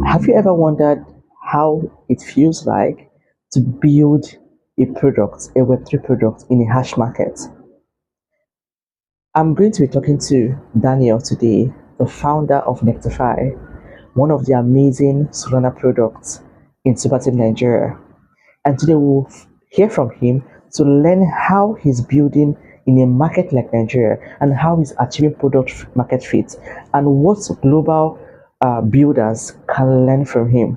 Have you ever wondered how it feels like to build a product, a Web3 product in a hash market? I'm going to be talking to Daniel today, the founder of NectarFi, one of the amazing Solana products in Superteam Nigeria. And today we'll hear from him to learn how he's building in a market like Nigeria and how he's achieving product market fit and what global builders can learn from him.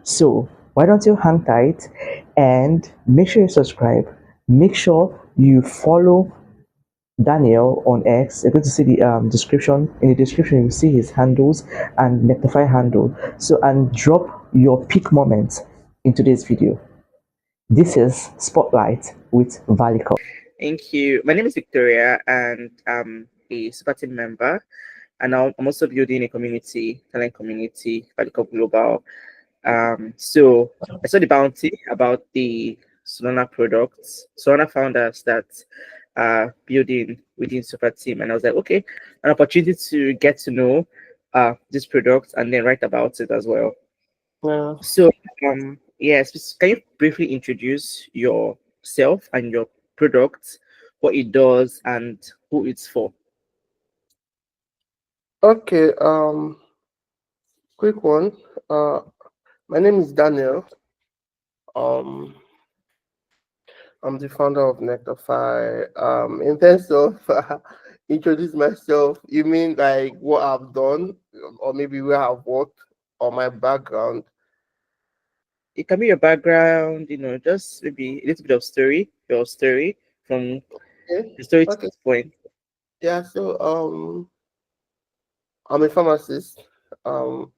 So why don't you hang tight and make sure you subscribe. Make sure you follow Daniel on X. You're going to see the description. In the description, you see his handles and NectarFi handle. So and drop your peak moment in today's video. This is Spotlight with Valico. Thank you. My name is Victoria, and I'm a super team member. And I'm also building a community, talent community, Valico Global. So I saw the bounty about the Solana products, Solana founders that are building within Super Team, and I was like, okay, an opportunity to get to know this product and then write about it as well. Yeah. So yes, can you briefly introduce yourself and your product, what it does, and who it's for? Okay. Quick one. My name is Daniel. Um, I'm the founder of NectarFi. In terms of introduce myself, you mean like what I've done, or maybe where I've worked, or my background? It can be your background, just maybe a little bit of your story from Okay. the story to Okay. this point. Yeah. So I'm a pharmacist.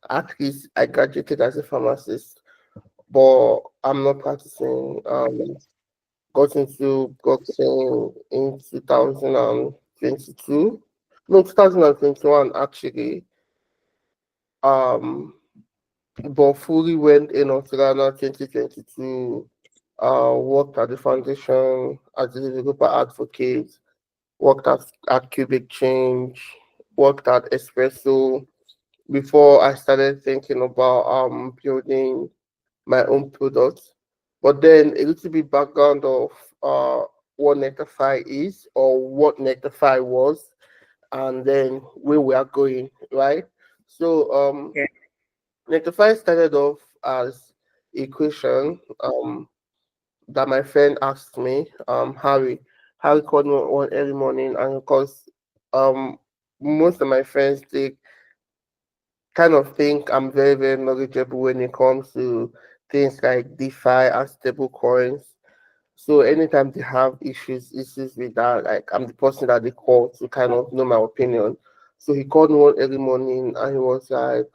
Actually, I graduated as a pharmacist, but I'm not practicing. Got into boxing in 2022. No, 2021 actually. Um, but fully went in on Solana 2022. Worked at the foundation as a developer advocate. Worked at Cubic Change. Worked at Espresso before I started thinking about building my own products. But then a little bit background of what NectarFi is or what NectarFi was, and then where we are going, right? So Yeah. NectarFi started off as a question that my friend asked me, Harry. Harry called me one early morning, and of course, um, most of my friends they kind of think I'm very, very knowledgeable when it comes to things like DeFi and stable coins. So anytime they have issues with that, like I'm the person that they call to kind of know my opinion. So he called me one early morning and he was like,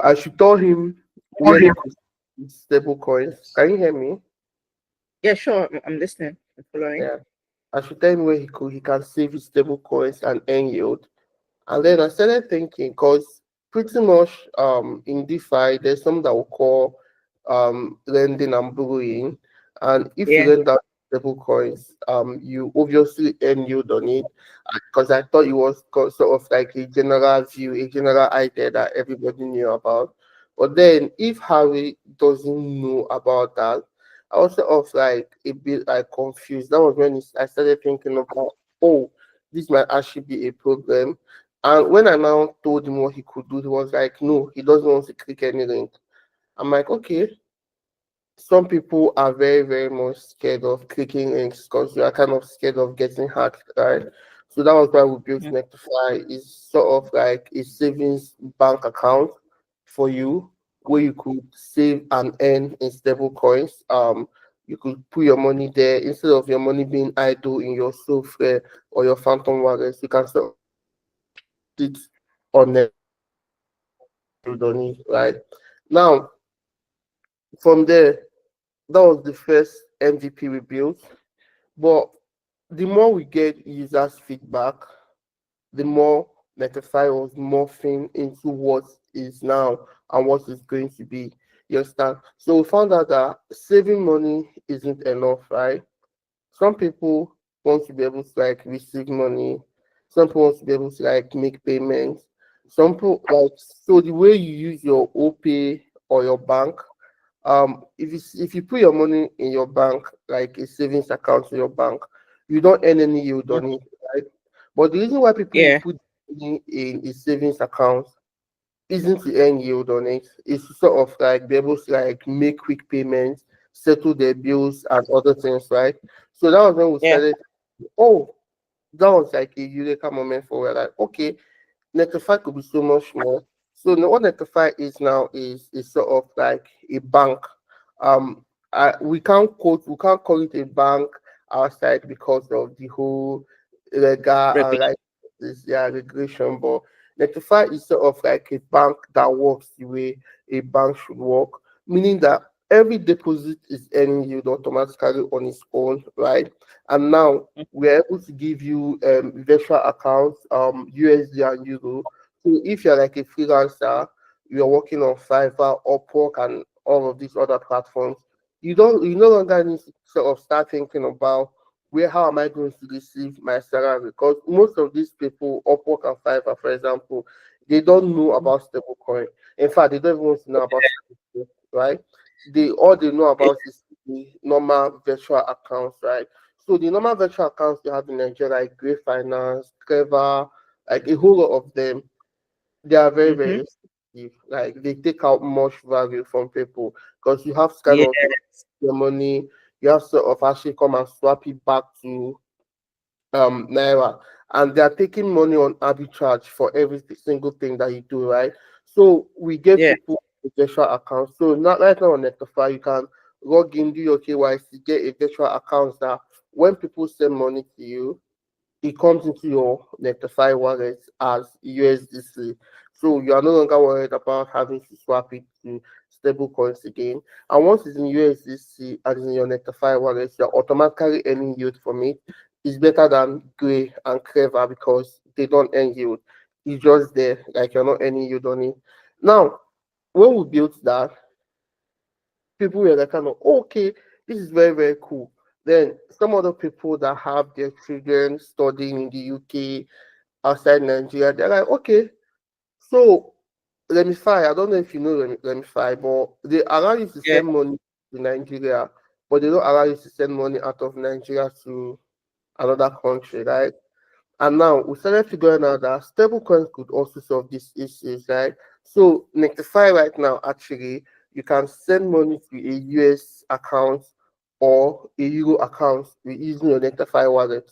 I should tell him where he could see stable coins. Can you hear me? Yeah, sure. I'm listening. I'm following. Yeah. I should tell him where he can save his stable coins and earn yield. And then I started thinking, because pretty much in DeFi, there's something that we call lending and borrowing. And if you Yeah. lend out stable coins, you obviously earn yield on it. Because I thought it was sort of like a general view, a general idea that everybody knew about. But then if Harry doesn't know about that, I was sort of like a bit like confused. That was when I started thinking about, oh, this might actually be a problem. And when I now told him what he could do, he was like, no, he doesn't want to click any link. I'm like, okay. Some people are very, very much scared of clicking links because you are kind of scared of getting hacked, right? So that was why we built Mm. NectarFi. It's sort of like a savings bank account for you where you could save and earn in stable coins. You could put your money there instead of your money being idle in your software or your phantom wallets. You can sort of it on it, right? Now, from there, that was the first MVP we built. But the more we get users' feedback, the more NectarFi was morphing into what is now and what is going to be. You understand? So we found out that saving money isn't enough, right? Some people want to be able to like receive money. Some people want to be able to like make payments. Some people like, so the way you use your OPay or your bank, if you put your money in your bank, like a savings account in your bank, you don't earn any yield Mhm. on it, right? But the reason why people will Yeah. put money in a savings account isn't to earn yield on it. It's to sort of like be able to like make quick payments, settle their bills and other things, right? So that was when we Yeah. started. Oh, that was like a eureka moment for we're like, okay, NectarFi could be so much more. So now what NectarFi is now is sort of like a bank. We can't call it a bank outside because of the whole legal and Regular. like this regulation. But NectarFi is sort of like a bank that works the way a bank should work, meaning that every deposit is earning yield automatically on its own, right? And now we're able to give you virtual accounts, USD and Euro. So if you're like a freelancer, you're working on Fiverr, Upwork, and all of these other platforms, you no longer need to sort of start thinking about where how am I going to receive my salary? Because most of these people, Upwork and Fiverr, for example, they don't know about stablecoin. In fact, they don't even want to know about stablecoin, right? They all they know Yeah. about is the normal virtual accounts, right? So the normal virtual accounts you have in Nigeria, like Grey Finance, Clever, like a whole lot of them, they are very, Mm-hmm. very expensive. Like they take out much value from people because you have to kind Yeah. of your money, you have to sort of actually come and swap it back to naira, and they are taking money on arbitrage for every single thing that you do, right? So we get Yeah. people a virtual account. So not right now on NectarFi, you can log in, do your KYC, get a virtual account that when people send money to you, it comes into your NectarFi wallet as USDC. So you are no longer worried about having to swap it to stable coins again. And once it's in USDC and it's in your NectarFi wallet, you're automatically earning yield from it. It's better than Gray and Clever because they don't earn yield. It's just there, like you're not earning yield on it. Now, when we built that, people were like kind of okay, this is very, very cool. Then some other people that have their children studying in the UK outside Nigeria, they're like, okay, so Lemify, I don't know if you know Lemify, but they allow you to Yeah. send money to Nigeria, but they don't allow you to send money out of Nigeria to another country, right? And now we started figuring out that stablecoins could also solve these issues, right? So NectarFi right now, actually, you can send money to a US account or a Euro account using your NectarFi wallet.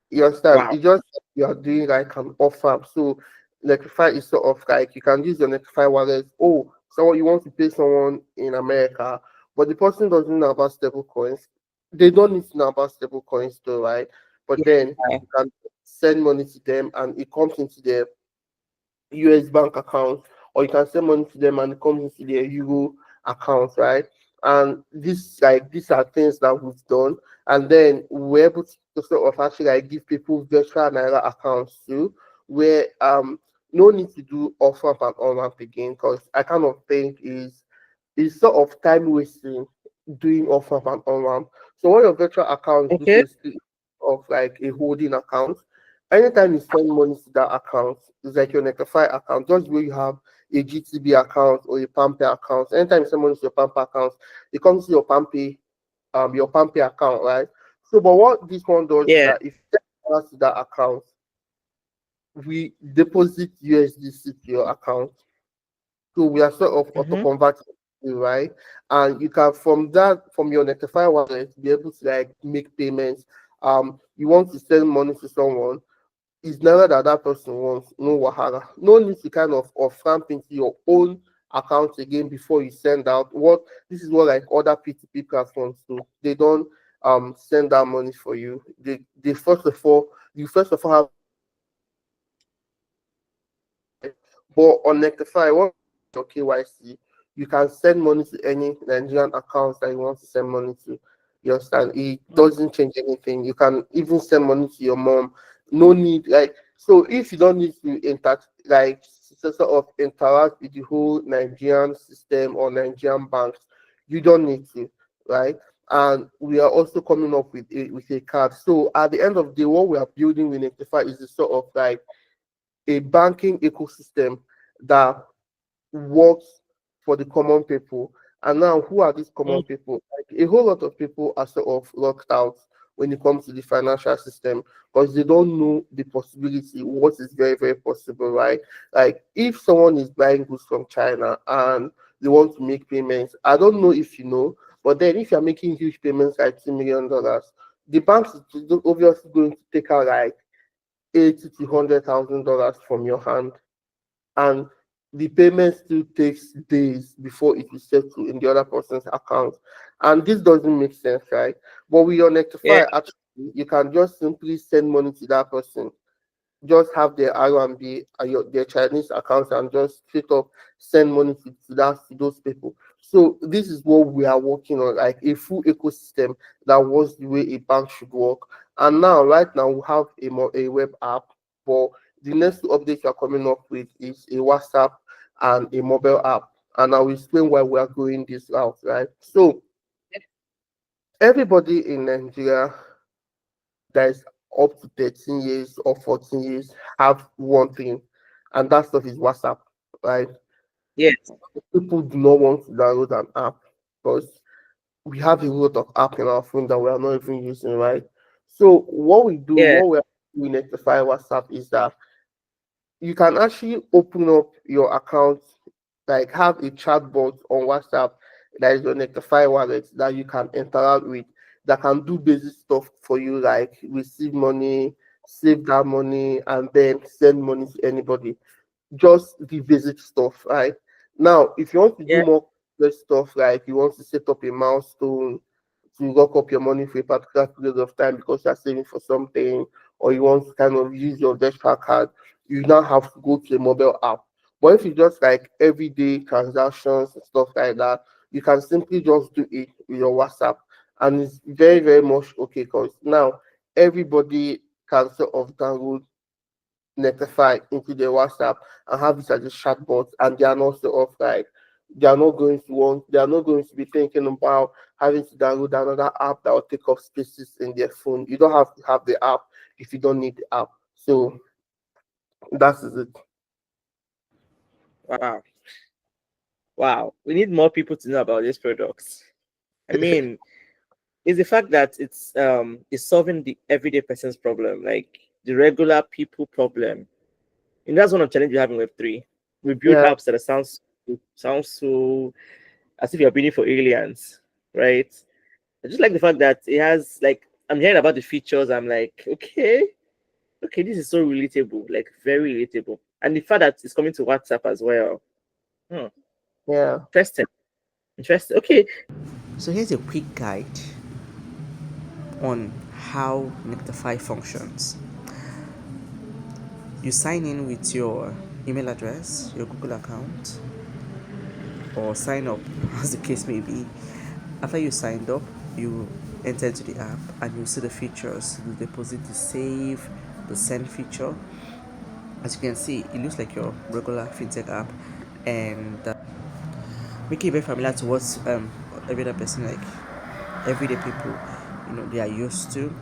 You understand? Wow. It just you are doing like an offer. So NectarFi is sort of like you can use your NectarFi wallet. Oh, so you want to pay someone in America, but the person doesn't know about stable coins. They don't need to know about stable coins though, right? But then Yeah. you can send money to them and it comes into their US bank account, or you can send money to them and it comes into their Euro account, right? And these are things that we've done, and then we're able to sort of actually like give people virtual Naira accounts too, where no need to do off ramp and on ramp again, because I kind of think is sort of time wasting doing off ramp and on ramp. So what your virtual account do Okay. basically of like a holding account. Anytime you send money to that account, it's like your NectarFi account, just where you have a GTB account or a PAMPay account. Anytime you send money to your PAMPay account, it comes to your PAMPay account, right? So, but what this one does is Yeah. that if you send money to that account, we deposit USDC to your account. So we are sort of auto Mm-hmm. converting, right? And you can from your NectarFi wallet be able to like make payments. You want to send money to someone, it's never that that person wants, no wahala. No need to kind of off ramp into your own account again before you send out. What this is what like other P2P platforms do. They don't send out money for you. They first of all you first of all have, but on NectarFi, once your KYC, you can send money to any Nigerian accounts that you want to send money to. You understand? It doesn't change anything. You can even send money to your mom. No need, like, so if you don't need to sort of interact with the whole Nigerian system or Nigerian banks, you don't need to, right? And we are also coming up with a card. So at the end of the day, what we are building with NectarFi is a sort of like a banking ecosystem that works for the common people. And now, who are these common Mm, people? Like, a whole lot of people are sort of locked out when it comes to the financial system because they don't know the possibility, what is very, very possible, right? Like, if someone is buying goods from China and they want to make payments, I don't know if you know, but then if you're making huge payments like $2 million, the banks is obviously going to take out like 80 to $100,000 from your hand, and the payment still takes days before it is settled in the other person's account. And this doesn't make sense, right? But with your yeah, NectarFi, actually, you can just simply send money to that person, just have their RMB and their Chinese accounts and just straight up send money to those people. So this is what we are working on, like a full ecosystem that was the way a bank should work. And now, right now, we have a web app, but the next two updates we are coming up with is a WhatsApp and a mobile app. And I will explain why we are going this route, right? So everybody in Nigeria that is up to 13 years or 14 years have one thing, and that stuff is WhatsApp, right? yes, People do not want to download an app because we have a lot of app in our phone that we are not even using, right? So yeah, what we're doing at the Fire WhatsApp is that you can actually open up your account, like have a chat bot on WhatsApp that is your NectarFi wallet that you can interact with, that can do basic stuff for you, like receive money, save that money, and then send money to anybody. Just the basic stuff, right? Now, if you want to do yeah, more complex stuff, like you want to set up a milestone to lock up your money for a particular period of time because you're saving for something, or you want to kind of use your virtual card, you now have to go to a mobile app. But if you just like everyday transactions and stuff like that, you can simply just do it with your WhatsApp. And it's very, very much okay because now everybody can sort of download NectarFi into their WhatsApp and have it as a chatbot, and they are not sort of like they are not going to be thinking about having to download another app that will take up spaces in their phone. You don't have to have the app if you don't need the app. So that is it. wow, wow. We need more people to know about these products. I mean, it's the fact that it's solving the everyday person's problem, like the regular people problem. And that's one of the challenges we have in Web3. We build Yeah, apps that sounds so as if you're building for aliens, right? I just like the fact that it has like I'm hearing about the features. I'm like, okay, okay, this is so relatable, like very relatable. And the fact that it's coming to WhatsApp as well. Hmm, yeah, interesting. Interesting. Okay. So here's a quick guide on how NectarFi functions. You sign in with your email address, your Google account, or sign up as the case may be. After you signed up, you enter into the app and you see the features, the deposit, the save, the send feature. As you can see, it looks like your regular fintech app, and make it very familiar to what every other person, like everyday people, they are used to.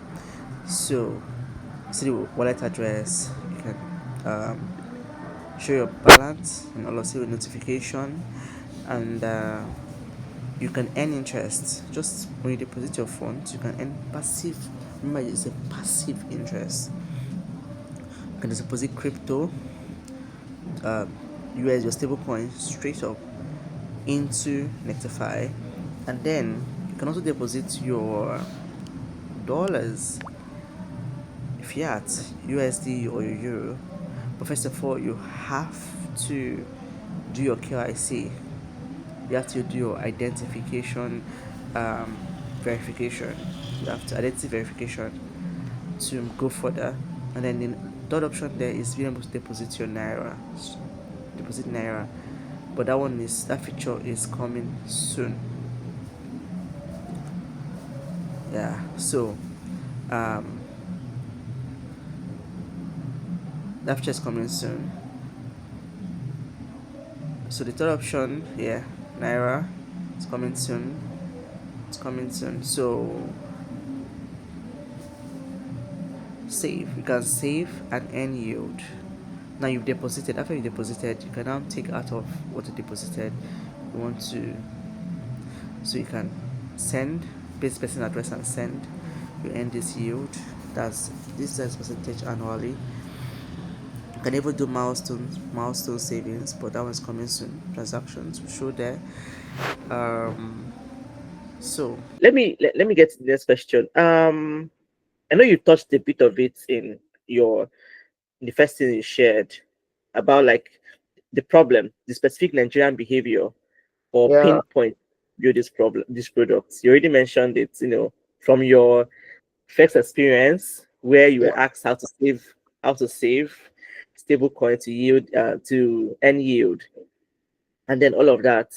So see the wallet address, you can show your balance and also notification, and you can earn interest just when you deposit your funds. You can earn passive, remember it's a passive interest. You can deposit crypto, US, your stable coin, straight up into NectarFi, and then you can also deposit your dollars, fiat, USD, or your euro. But first of all, you have to do your KYC. You have to do your identification um, verification. You have to identity verification to go further. And then the third option there is being able to deposit your naira. Deposit naira. But that feature is coming soon. Yeah. So um that feature is coming soon. So the third option, yeah, naira, it's coming soon. It's coming soon. So save. You can save and earn yield. Now you've deposited. After you deposited, you can now take out of what you deposited. You want to, so you can send, paste person address and send. You earn this yield. That's this is percentage annually. You can even do milestone savings, but that one's coming soon. Transactions will show there. Um, so Let me get to the next question. I know you touched a bit of it in the first thing you shared about like the problem, the specific Nigerian behavior or Yeah, pinpoint build this problem, these products. You already mentioned it, from your first experience where you yeah, were asked how to save stable coin to yield to earn yield, and then all of that.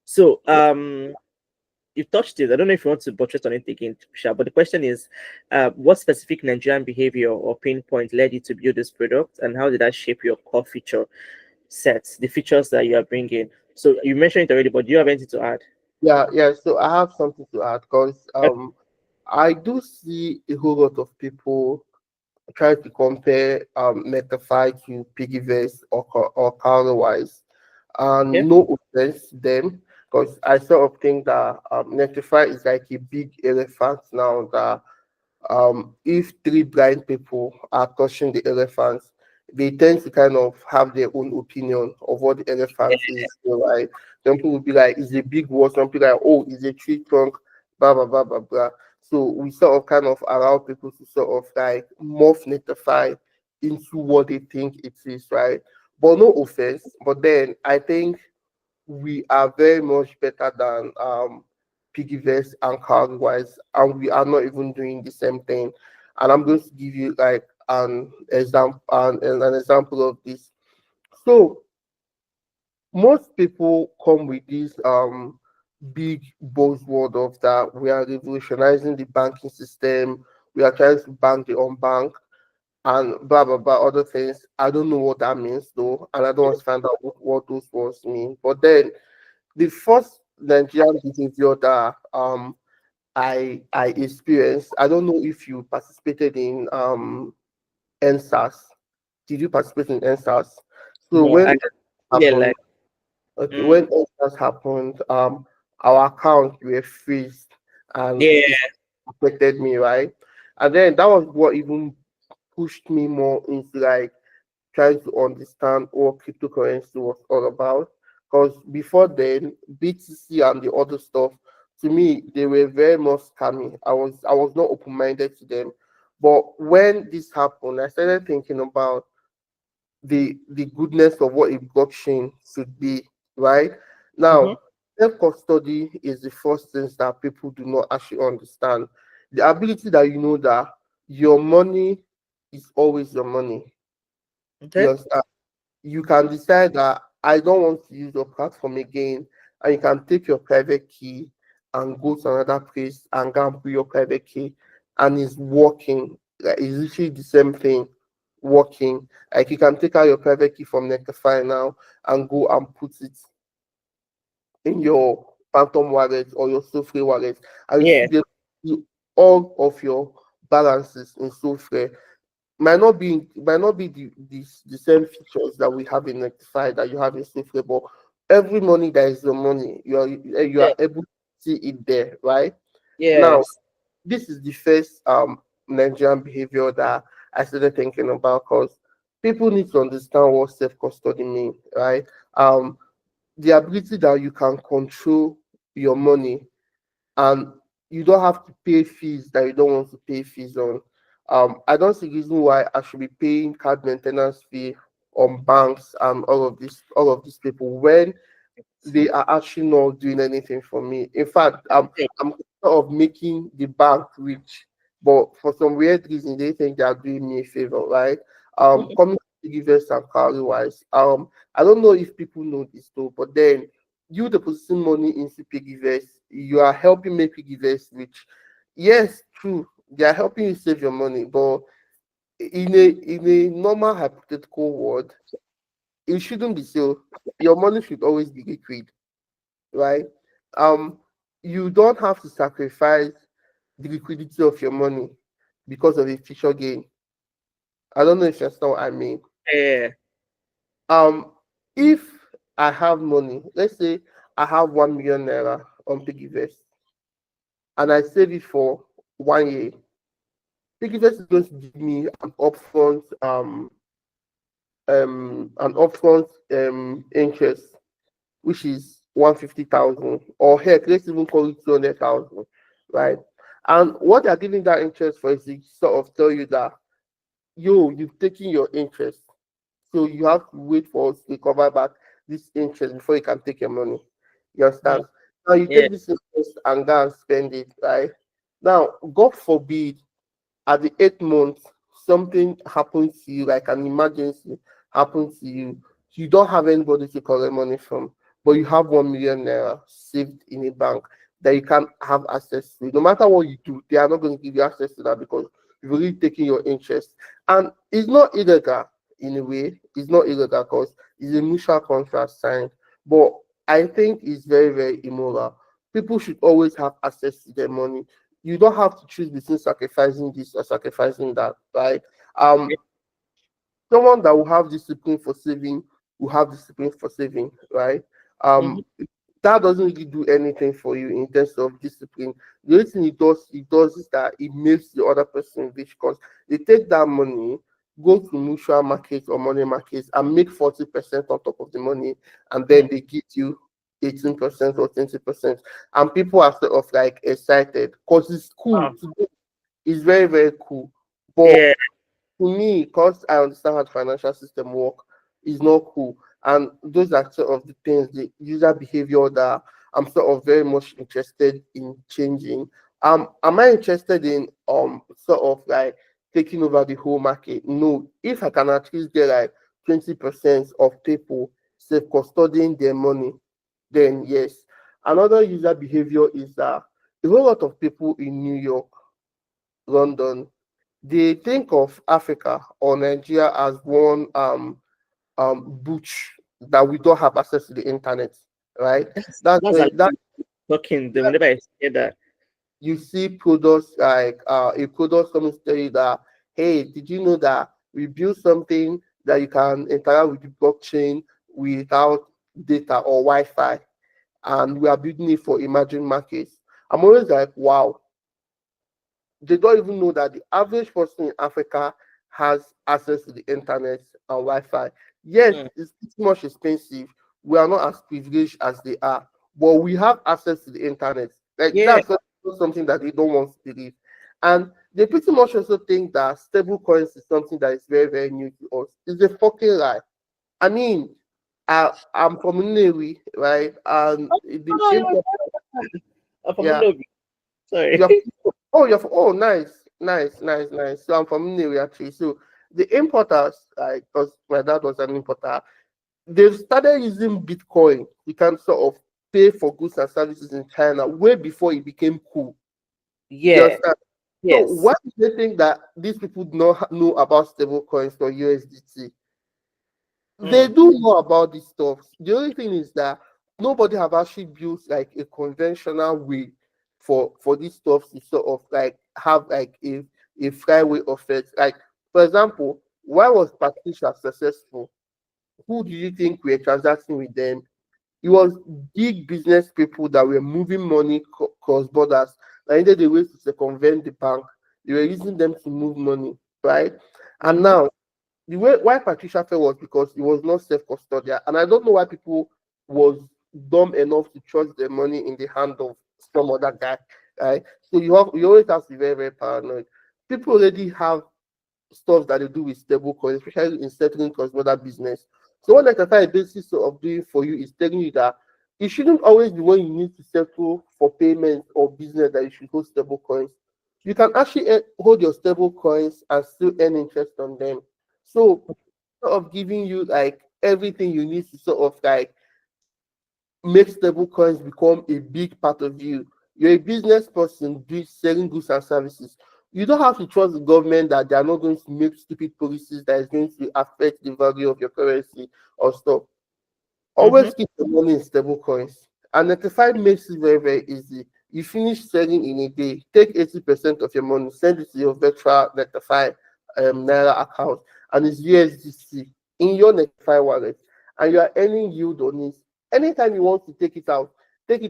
So yeah. you touched it. I don't know if you want to buttress on it again, Sha, but the question is, what specific Nigerian behavior or pain point led you to build this product, and how did that shape your core feature sets, the features that you are bringing? So you mentioned it already, but do you have anything to add? Yeah, yeah. So I have something to add because I do see a whole lot of people try to compare NectarFi to Piggyverse or Counterwise. Okay. And no offense to them, because I sort of think that NectarFi is like a big elephant now that if three blind people are touching the elephants, they tend to kind of have their own opinion of what the elephant is. So like some people will be like, it's a big word, some people like, oh, it's a tree trunk, blah blah blah blah blah. So we sort of kind of allow people to sort of like morph netify into what they think it is, right? But no offense. But then I think we are very much better than Piggyverse and Cardwise, and we are not even doing the same thing. And I'm going to give you like an example of this. So most people come with this big buzzword of that we are revolutionizing the banking system, we are trying to bank the unbanked and blah blah blah other things. I don't know what that means though, and I don't want to find out what those words mean. But then the first Nigerian behavior that I experienced, I don't know if you participated in NSAS. Did you participate in NSAS? So No, when I it yeah, happened, like okay, mm, when NSAS happened, our accounts were freezed and yeah, it affected me, right? And then that was what even pushed me more into like trying to understand what cryptocurrency was all about. Because before then, BTC and the other stuff, to me, they were very much scammy. I was not open-minded to them. But when this happened, I started thinking about the goodness of what a blockchain should be, right? mm-hmm, Now, self-custody is the first things that people do not actually understand. The ability that you know that your money is always your money. You okay, understand? You can decide that I don't want to use your platform again, and you can take your private key and go to another place and go and put your private key, and it's working. Like it's literally the same thing working. Like you can take out your private key from NectarFi now and go and put it in your Phantom wallet or your Sofre wallet, and you yeah, still be able to see all of your balances in Sofre. Might not be the same features that we have in Rectify that you have in Safely, but every money that is your money, you are yeah, able to see it there, right? Now, yes, this is the first Nigerian behavior that I started thinking about because people need to understand what self-custody means, right? The ability that you can control your money and you don't have to pay fees that you don't want to pay fees on. I don't see reason why I should be paying card maintenance fee on banks and all of these people when they are actually not doing anything for me. In fact, I'm sort of making the bank rich, but for some weird reason they think they are doing me a favor, right? mhm, Coming to givers and carry wise, I don't know if people know this though, but then you depositing money into Piggyverse, you are helping make Piggyverse rich. Yes, true, they are helping you save your money, but in a normal hypothetical world, it shouldn't be so. Your money should always be liquid, right? Um, you don't have to sacrifice the liquidity of your money because of a future gain. I don't know if you understand what I mean. Yeah. If I have money, let's say I have 1 million naira on PiggyVest and I save it for 1 year, PiggyVest is going to give me an upfront interest, which is 150,000, or heck, let's even call it 200,000, right? And what they're giving that interest for is to sort of tell you that you've taken your interest, so you have to wait for us to recover back this interest before you can take your money. You Mm. understand? Now you Yeah. take this interest and go and spend it, right? Now, God forbid, at the 8th month, something happens to you, like an emergency happens to you. You don't have anybody to collect money from, but you have 1 million naira saved in a bank that you can have access to. No matter what you do, they are not going to give you access to that because you've already taken your interest. And it's not illegal in a way, it's not illegal because it's a mutual contract signed. But I think it's very, very immoral. People should always have access to their money. You don't have to choose between sacrificing this or sacrificing that, right? Yeah. Someone that will have discipline for saving will have discipline for saving, right? Mhm. That doesn't really do anything for you in terms of discipline. The only thing it does is that it makes the other person rich because they take that money, go to mutual markets or money markets and make 40% on top of the money, and then Mm. they give you 18% or 20%. And people are sort of like excited because it's cool Wow. to do. It's very, very cool. But Yeah. to me, because I understand how the financial system work, is not cool. And those are sort of the things, the user behavior that I'm sort of very much interested in changing. Am I interested in sort of like taking over the whole market? No. If I can at least get like 20% of people self custodying their money, then yes. Another user behavior is that a whole lot of people in New York, London, they think of Africa or Nigeria as one butch that we don't have access to the internet, right? That's That's why a that talking. They will never say that. you see products like a product coming to tell you that, hey, did you know that we built something that you can interact with the blockchain without data or Wi-Fi, and we are building it for emerging markets. I'm always like, wow, they don't even know that the average person in Africa has access to the internet and Wi-Fi. Yes, Mm. it's much expensive. We are not as privileged as they are, but we have access to the internet. Like Yeah. that's not something that they don't want to believe. And they pretty much also think that stable coins is something that is very, very new to us. It's a fucking lie. I mean, I'm from Nnewi, right? And the Oh, import, I'm from yeah, Unobi. Sorry. you're oh, nice. So I'm from Nnewi actually. So the importers, like, because my dad was an importer, they've started using Bitcoin. You can sort of pay for goods and services in China way before it became cool. You Yeah. understand? So Yes. why do they think that these people do not know about stable coins or USDT? They Mm. do know about this stuff. The only thing is that nobody have actually built like a conventional way for this stuff to sort of like have like a flyway effect. Like, for example, why was Patricia successful? Who do you think were transacting with them? It was big business people that were moving money cross borders. That needed a way to circumvent the bank. They were using them to move money, right? And Mm-hmm. now the way why Patricia fell was because it was not self-custodial, and I don't know why people was dumb enough to trust their money in the hand of some other guy, right? So you always have to be very, very paranoid. People already have stuff that they do with stable coins, especially in settling cross-border business. So what NectarFi basis of doing for you is telling you that it shouldn't always be when you need to settle for payments or business that you should hold stable coins. You can actually hold your stable coins and still earn interest on them. So sort of giving you like everything you need to sort of like make stable coins become a big part of you. You're a business person selling goods and services. You don't have to trust the government that they are not going to make stupid policies that is going to affect the value of your currency or stuff. Mm-hmm. Always keep your money in stable coins. And NectarFi makes it very, very easy. You finish selling in a day, take 80% of your money, send it to your virtual NectarFi Naira account, and it's USDC in your NectarFi wallet, and you are earning yield on it. Anytime you want to take it out and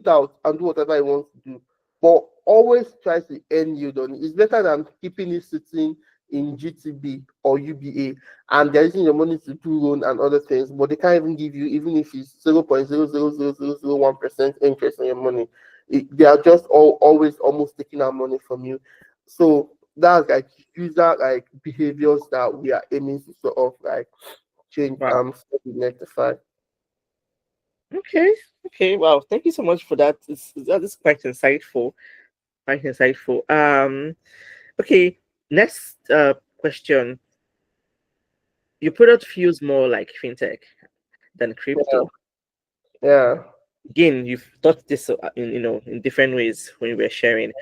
do whatever you want to do. But always try to earn yield on it. It's better than keeping it sitting in GTB or UBA, and they're using your money to do loan and other things, but they can't even give you, even if it's 0.00001% interest on your money. They are just always almost taking our money from you. So that's like user like behaviors that we are aiming to sort of like change Wow. for the NectarFi. Okay. Okay. Wow. Thank you so much for that. That is quite insightful. Quite insightful. Okay. Next question. Your product feels more like fintech than crypto. Yeah. Again, you've thought this in in different ways when you were sharing.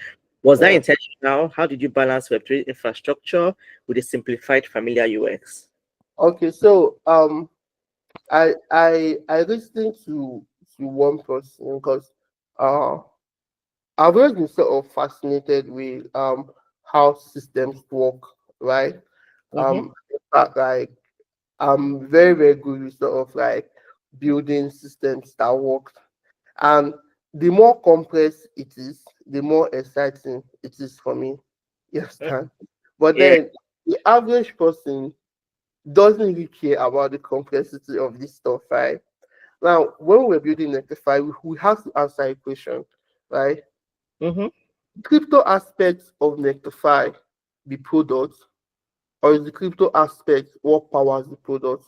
Was that Yeah. intentional? How did you balance Web3 infrastructure with a simplified, familiar UX? Okay, so I listened to one person because uh I've always been sort of fascinated with how systems work, right? Mm-hmm. In fact, like I'm very, very good with sort of like building systems that work. And the more complex it is, the more exciting it is for me. You understand? But Yeah, then the average person doesn't really care about the complexity of this stuff, right? Now, when we're building NectarFi, we have to answer a question, right? mm-hmm. Crypto aspects of NectarFi the product, or is the crypto aspect what powers the product?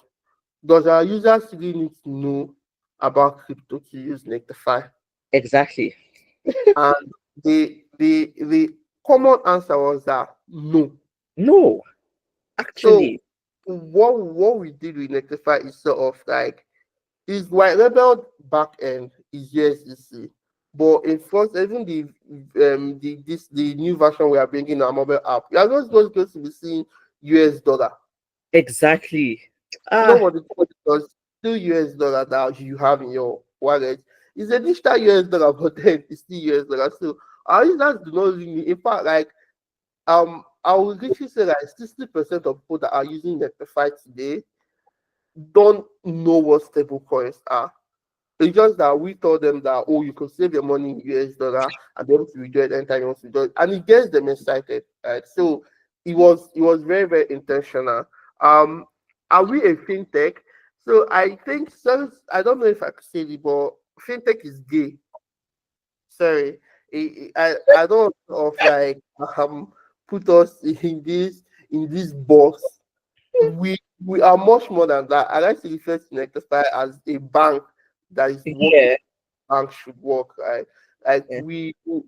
Does our users really need to know about crypto to use NectarFi? Exactly. And the common answer was that no. No, So actually, what we did with NectarFi is sort of like is white labeled back end is USDC, but in front even the new version we are bringing our mobile app, you are not just going to be seeing US dollar. exactly. No Ah, what it because still US dollar that you have in your wallet is a digital US dollar, but then it's still US dollar. So our users do not really, in fact, like I would literally say like 60% of people that are using Netlify today don't know what stable coins are. It's just that we told them that you can save your money in US dollar and be able to withdraw it anytime you want to withdraw it, and it gets them excited. Right? So it was very very intentional. Um, are we a fintech? So I think since I don't know if I could say it, but fintech is gay. Sorry, I don't of like put us in this box. We are much more than that. I like to refer to NectarFi as a bank that is working yeah, bank should work, right? Like yeah.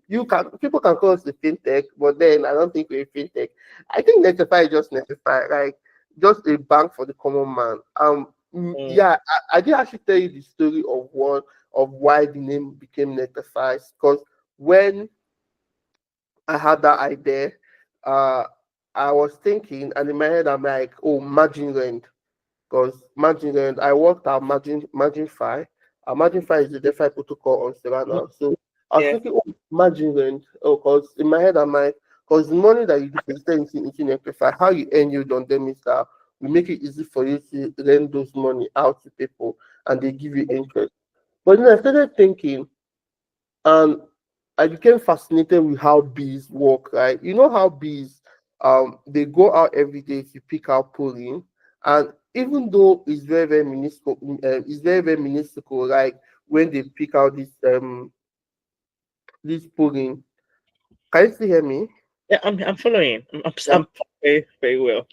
you can people can call us a fintech, but then I don't think we're a fintech. I think NectarFi is just NectarFi, like just a bank for the common man. Mm, Yeah, I did actually tell you the story of one of why the name became NectarFi, because when I had that idea, uh, I was thinking, and in my head I'm like, oh, margin rent, because margin I worked at margin Fi is the DeFi protocol on mm, Solana. So I was yeah, thinking, oh, margin rent. Oh, because in my head I'm like, because the money that you deposit into NectarFi, how you earn yield on them is that we make it easy for you to lend those money out to people and they give you interest. But then I started thinking, and I became fascinated with how bees work, right? You know how bees they go out every day to pick out pollen, and even though it's very very minuscule, it's very very minuscule, like when they pick out this pollen. Can you still hear me? yeah. I'm following. Yeah. I'm very very well.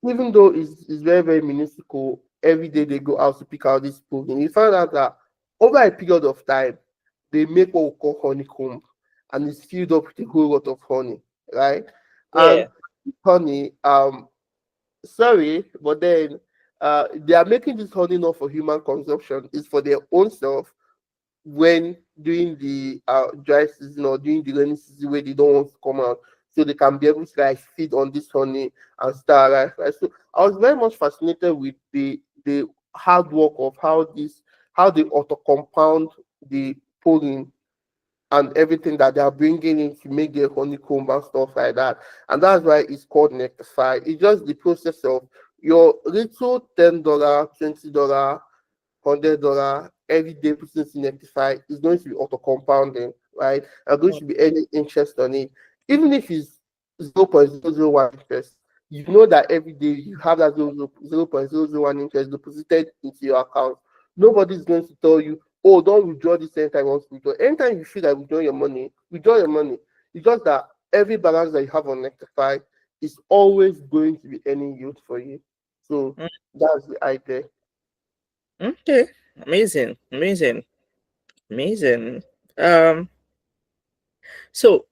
Even though it's very very minuscule, every day they go out to pick out this pollen. You find out that over a period of time, they make what we call honeycomb, and it's filled up with a whole lot of honey, right? And Yeah, honey, sorry, but then they are making this honey not for human consumption, it's for their own self when during the dry season or during the rainy season where they don't want to come out, so they can be able to like feed on this honey and start life. Right? So I was very much fascinated with the hard work of how they auto compound the pollen and everything that they are bringing in to make their honeycomb and stuff like that. And that's why it's called NectarFi. It's just the process of your little $10, $20, $100 every day put into NectarFi is going to be auto compounding, right? And going to be any interest on it, even if it's 0.001 interest. You know that every day you have that 0.001 interest deposited into your account. Nobody's going to tell you, oh, don't withdraw this anytime you want to withdraw. Anytime you feel like withdraw your money, withdraw your money. It's just that every balance that you have on NectarFi is always going to be earning yield for you. So Mm. that's the idea. Okay. Amazing. Amazing. Amazing. Um, so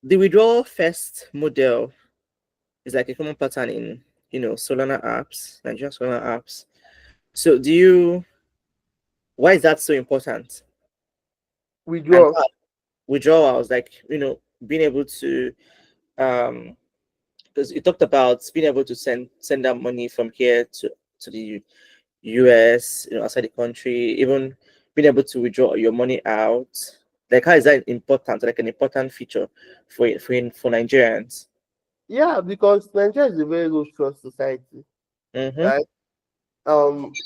the withdrawal first model is like a common pattern in Solana apps, Nigerian Solana apps. So why is that so important? And Withdraw. withdrawals, like being able to because you talked about being able to send that money from here to the US, outside the country, even being able to withdraw your money out. Like, how is that important? Like an important feature for Nigerians. Yeah, because Nigeria is a very low trust society, Mm-hmm. right? Um,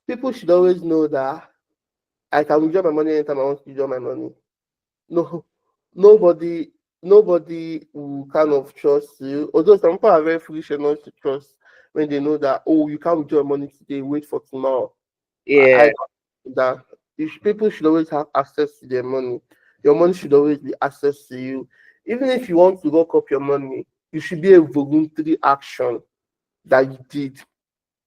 people should always know that I can withdraw my money anytime I want to withdraw my money. No, nobody, nobody will kind of trust you. Although some people are very foolish enough to trust when they know that, oh, you can't withdraw your money today, wait for tomorrow. I Yeah. don't think that people should always have access to their money. Your money should always be access to you. Even if you want to lock up your money, you should be a voluntary action that you did.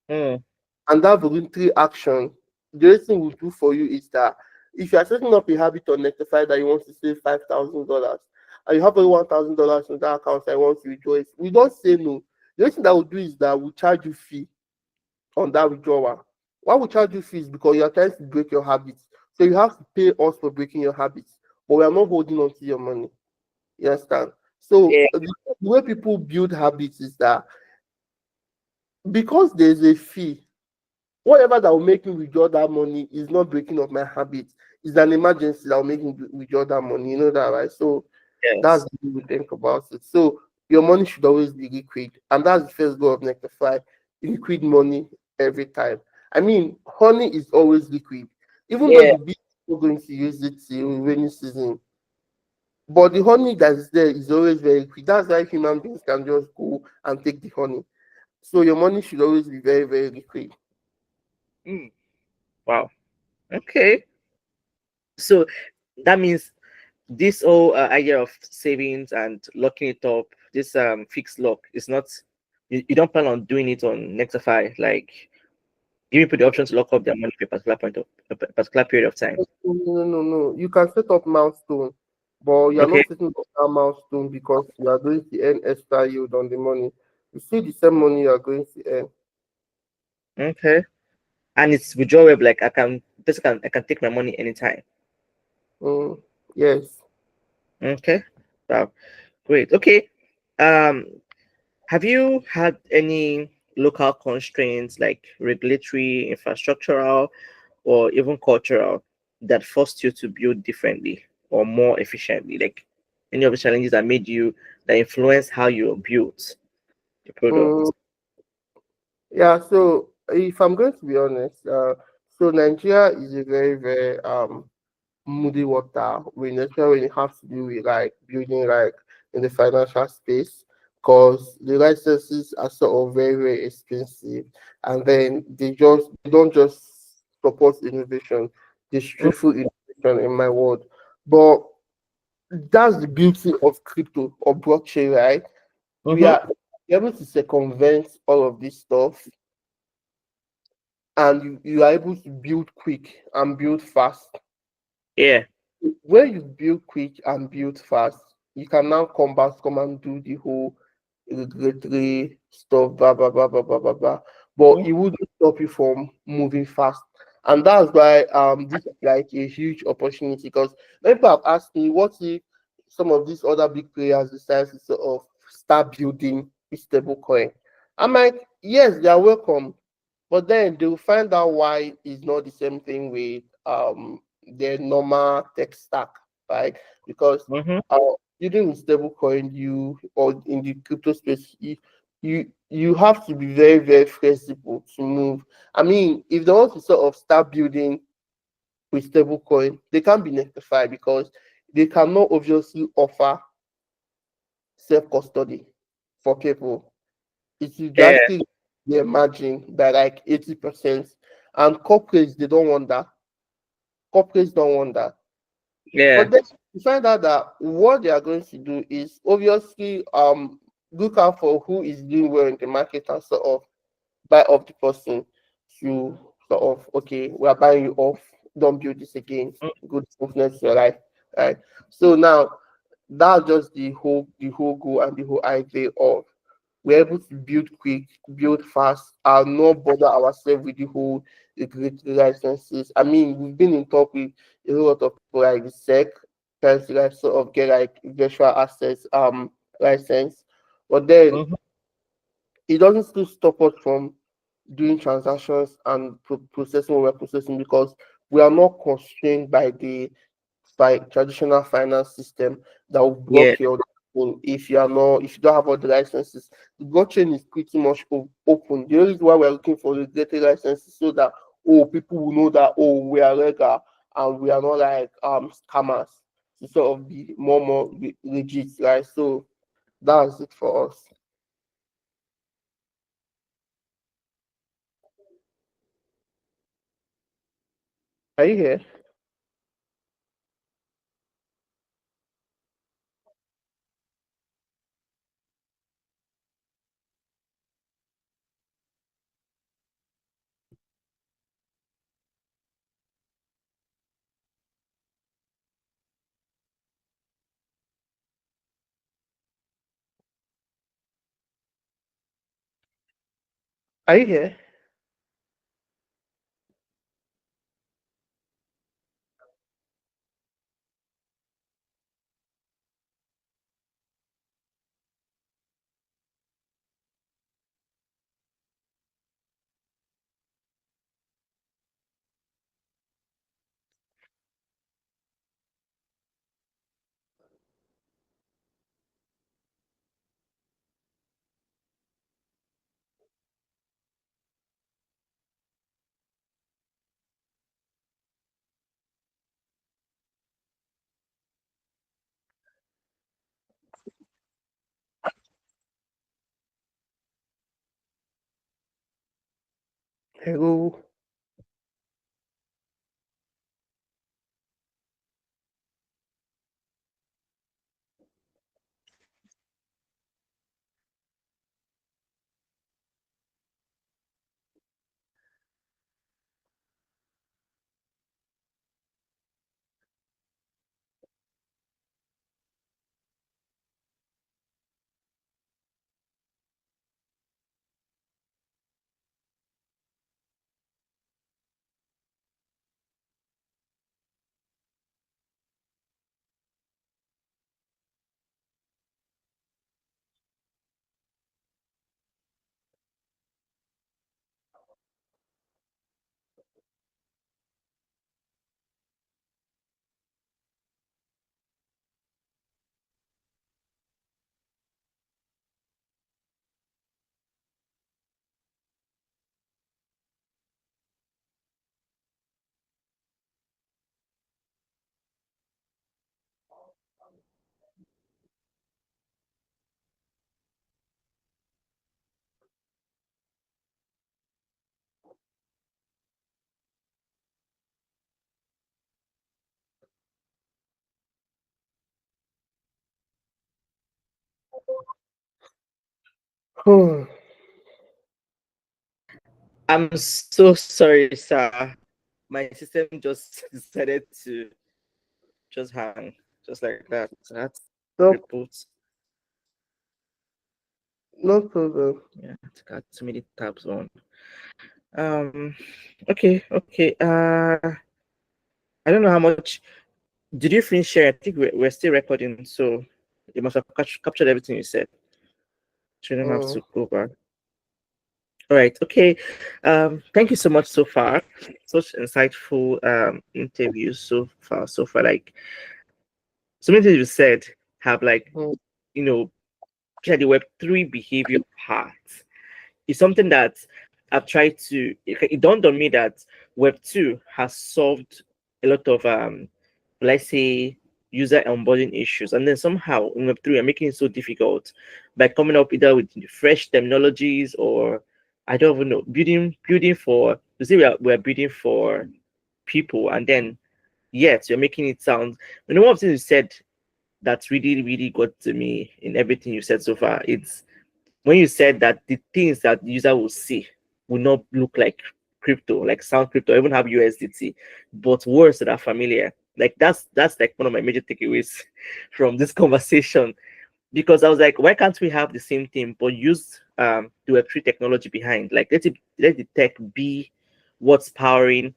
Mm. And that voluntary action, the only thing we do for you is that if you are setting up a habit on NectarFi that you want to save $5,000 and you have only $1,000 in that account that you want to withdraw it, we don't say no. The only thing that we'll do is that we'll charge you fee on that withdrawal. Why we charge you fees? Because you are trying to break your habits. So you have to pay us for breaking your habits. But we are not holding on to your money. You understand? So Yeah. the way people build habits is that because there's a fee, whatever that will make me withdraw that money is not breaking up my habit. It's an emergency that will make me withdraw that money. You know that, right? So that's Yes. the way we think about it. So your money should always be liquid. And that's the first goal of NectarFi, liquid money every time. I mean, honey is always liquid, even though Yeah. the bees are going to use it till rainy season. But the honey that is there is always very liquid. That's why human beings can just go and take the honey. So your money should always be very, very liquid. Mm. Wow. Okay. So that means this whole idea of savings and locking it up, this fixed lock, is not. You don't plan on doing it on NectarFi, like giving people the option to lock up their money for a particular point of a particular period of time. No. You can set up milestone, but you are Okay. not setting up that milestone because you are going to earn extra yield on the money. You see the same money you are going to earn. Okay. And it's withdrawable. Like I can take my money anytime. Mm, yes. Okay. Wow. Great. Okay. Um, have you had any local constraints like regulatory, infrastructural, or even cultural that forced you to build differently or more efficiently? Like any of the challenges that influence how you built the Mm, product? yeah. So if I'm going to be honest, so Nigeria is a very, very muddy water when especially when it has to do with like building like in the financial space because the licenses are sort of very, very expensive and then they don't just support innovation, they stifle innovation in my world. But that's the beauty of crypto or blockchain, right? We Mm-hmm. are able to circumvent all of this stuff and you are able to build quick and build fast. Yeah. When you build quick and build fast, you can now come and do the whole regulatory stuff, blah blah blah blah blah blah blah. But Mhm. it wouldn't stop you from moving fast. And that's why this is like a huge opportunity because many people have asked me what if some of these other big players decide to sort of start building a stable coin. I'm like, yes, they are welcome, but then they'll find out why it's not the same thing with their normal tech stack, right? Because Mm-hmm. uh, using with stablecoin, you or in the crypto space, you you have to be very, very flexible to move. I mean, if they want to sort of start building with stablecoin, they can't be NectarFi because they cannot obviously offer self-custody for people. It will Yeah, drastically be a margin by like 80%. And corporates, they don't want that. Corporates don't want that. yeah, But then you find out that what they are going to do is obviously look out for who is doing well in the market and sort of buy off the person to sort of, okay, we are buying you off, don't build this again. Good movement to your life. Right. So now that's just the whole goal and the whole idea of we're able to build quick, build fast, and not bother ourselves with the whole regulatory licenses. I mean, we've been in talk with a lot of people like the SEC, trying to like sort of get like virtual assets license, but then mhm, it doesn't still stop us from doing transactions and processing what we're processing because we are not constrained by the traditional finance system that will yeah, block your own if you are not if you don't have all the licenses. The blockchain is pretty much open. The only reason why we're looking for regulatory licenses so that people will know that we are legal and we are not like scammers to sort of be more legit, right? So that's it for us. Are you here? Are you here? Hello. I'm so sorry, sir. My system just decided to just hang, just like that. So that's No, reboot. no problem. Yeah, it's got too many tabs on. Um, okay. I don't know how much. Did you finish sharing? I think we're still recording, so you must have captured everything you said. So you don't have Mm. to go back. All right. Okay. Thank you so much so far. Such insightful interviews so far. So far, like so many things you said have like Mm. you know the Web3 behavior part. it's something that I've tried to. It dawned on me that Web2 has solved a lot of let's say user onboarding issues, and then somehow in Web3 are making it so difficult by coming up either with fresh terminologies or I don't even know building for you see we're building for people, and then yet you're making it sound. One of the things you said that really got to me in everything you said so far. It's when you said that the things that the user will see will not look like crypto, like sound crypto, even have USDT, but words that are familiar. Like that's like one of my major takeaways from this conversation. Because I was like, why can't we have the same thing but use the Web3 technology behind? Like let the tech be what's powering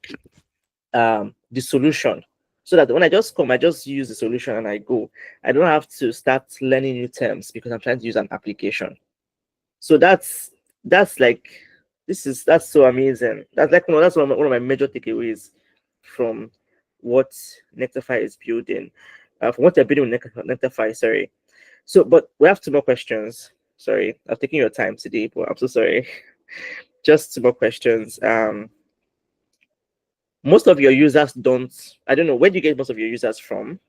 the solution. So that when I just come, I just use the solution and I go. I don't have to start learning new terms because I'm trying to use an application. So that's like that's so amazing. That's like that's one of my major takeaways from what NectarFi is building. From what they're building with NectarFi, sorry. So but we have two more questions. Sorry, I've taken your time today, but I'm so sorry. Just two more questions. Most of your users don't, I don't know, where do you get most of your users from?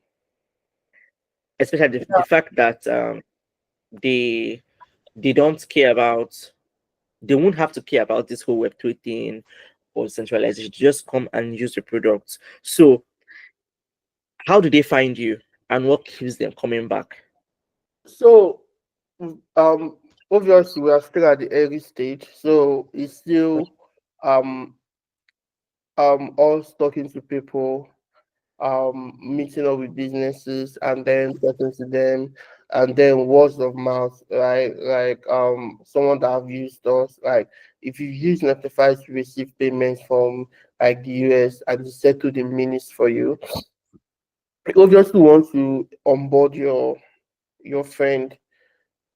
Especially the fact that they they don't care about they won't have to care about this whole Web3 thing or centralization. Just come and use the products. So, how do they find you, and what keeps them coming back? So, um, obviously we are still at the early stage, so it's still um us talking to people, meeting up with businesses and then talking to them, and then words of mouth, right? Like someone that have used us, like if you use NectarFi to receive payments from like the US and they settle the minutes for you, you obviously want to onboard your friend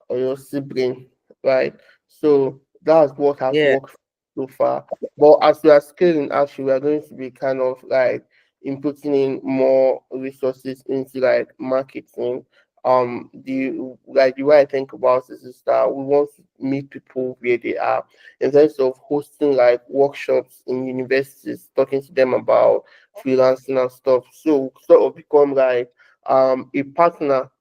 or your sibling, right? So that's what has Yeah, worked so far. But as we are scaling, actually, we are going to be kind of like inputting in more resources into like marketing. The like the way I think about this is that we want to meet people where they are in terms of hosting like workshops in universities, talking to them about freelancing and stuff. So sort of become like a partner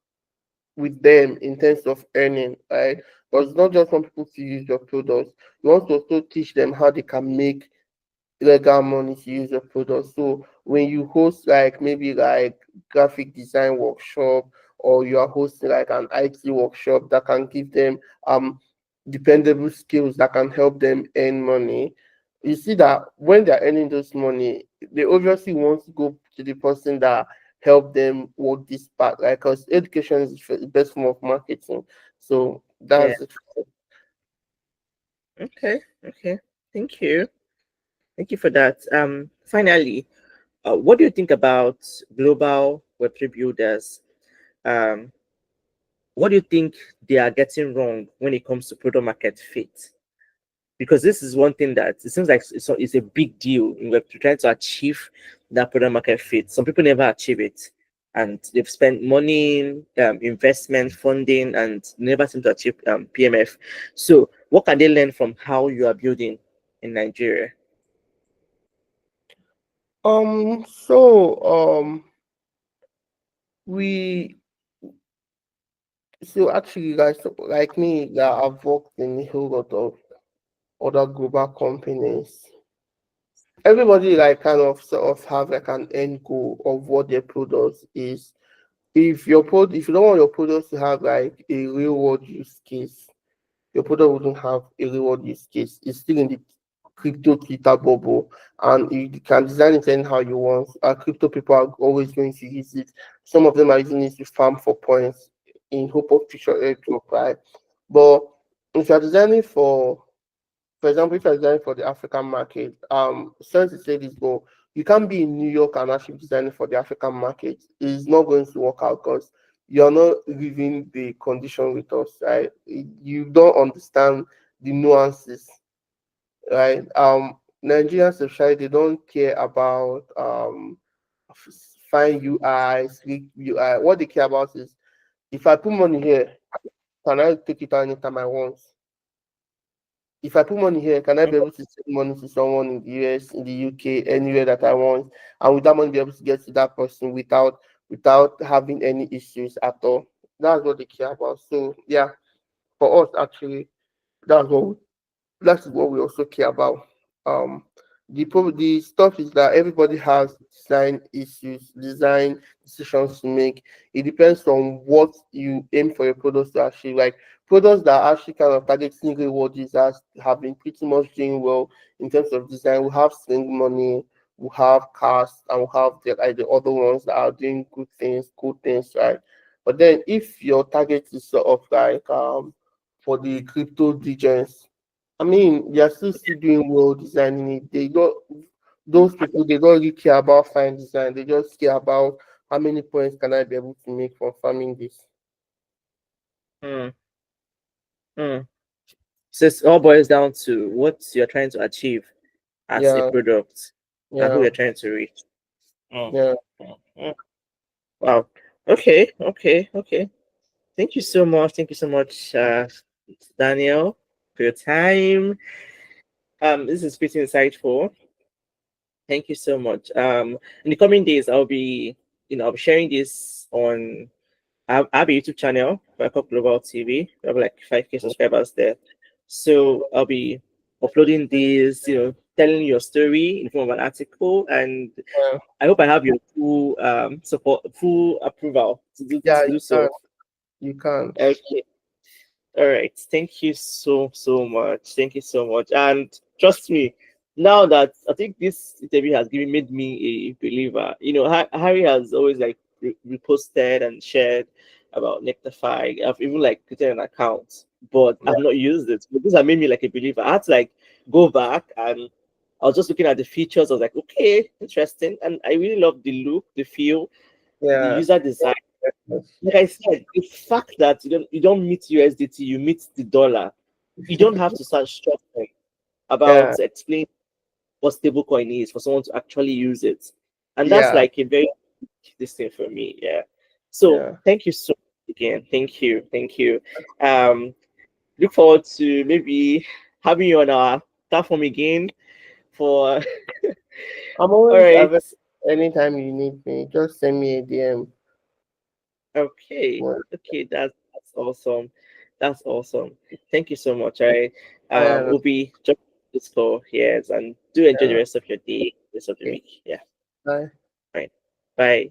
with them in terms of earning, right? Because it's not just want people to use your products. You want to also teach them how they can make legal money to use your products. So when you host like maybe like graphic design workshop or you are hosting like an IT workshop that can give them dependable skills that can help them earn money, you see that when they're earning those money, they obviously want to go to the person that help them work this part, like because education is the best form of marketing. So yeah. that's it. Okay. Thank you. Thank you for that. Finally, what do you think about global Web3 builders? Um, what do you think they are getting wrong when it comes to product market fit? Because this is one thing that it seems like it's a big deal in Web3 trying to achieve that product market fit. Some people never achieve it, and they've spent money, investment, funding, and never seem to achieve PMF. So, what can they learn from how you are building in Nigeria? We so actually guys, so like me, that I've worked in a whole lot of other global companies. Everybody like kind of sort of have like an end goal of what their product is. If you don't want your product to have like a real world use case, your product wouldn't have a real world use case. It's still in the crypto Twitter bubble, and you can design it anyhow you want. Crypto people are always going to use it. Some of them are using it to farm for points in hope of future airdrop, right? But if you're designing for example, if you're designing for the African market, since you say this, but you can't be in New York and actually designing for the African market. It's not going to work out because you're not living the condition with us, right? You don't understand the nuances, right? Nigerians especially they don't care about fine UI, sleek UI. What they care about is if I put money here, can I take it anytime I want? If I put money here, can I be able to send money to someone in the US, in the UK, anywhere that I want, and with that money be able to get to that person without having any issues at all? That's what they care about. So yeah, for us actually, that's what that's what we also care about. Um, the stuff is that everybody has design issues, design decisions to make. It depends on what you aim for your products to achieve. Like products that are actually kind of targeting reward users have been pretty much doing well in terms of design. We have Sling Money, we have Cast, and we have the other ones that are doing good things, right? But then if your target is sort of like for the crypto degens, I mean, they are still doing well designing it. They don't those people they don't really care about fine design. They just care about how many points can I be able to make from farming this. Mm, mm. So it all boils down to what you're trying to achieve as a Yeah, product and who yeah, you're trying to reach. Mm, yeah. mm, mm. Wow. Okay, okay, okay. Thank you so much. Thank you so much, Daniel, for your time. This is pretty insightful. Thank you so much. In the coming days, I'll be sharing this on. I have a YouTube channel for a couple Global TV. We have like 5K subscribers there. So I'll be uploading these, telling your story in the form of an article, and Yeah, I hope I have your full support, full approval to do yeah, to you do can. so. You can. Okay. All right. Thank you so much. Thank you so much. And trust me, now that I think this interview has given made me a believer. Harry has always like reposted and shared about NectarFi. I've even like created an account, but Yeah, I've not used it. But this has made me like a believer. I had to like go back, and I was just looking at the features. I was like, okay, interesting. And I really love the look, the feel, the yeah, user design. Like I said, the fact that you don't meet USDT, you meet the dollar. You don't have to start struggling yeah, about explain what stablecoin is for someone to actually use it. And that's yeah, like a very this thing for me. Yeah. So yeah. thank you so much again. Thank you. Thank you. Um Look forward to maybe having you on our platform again for I'm all always right. available anytime you need me. Just send me a DM. Okay. Yeah, Okay, that's awesome. That's awesome. Thank you so much. I yeah, will be just this call, yes, and do enjoy the yeah. rest of your day, rest of the Okay. week. Yeah. Bye. Right. Bye.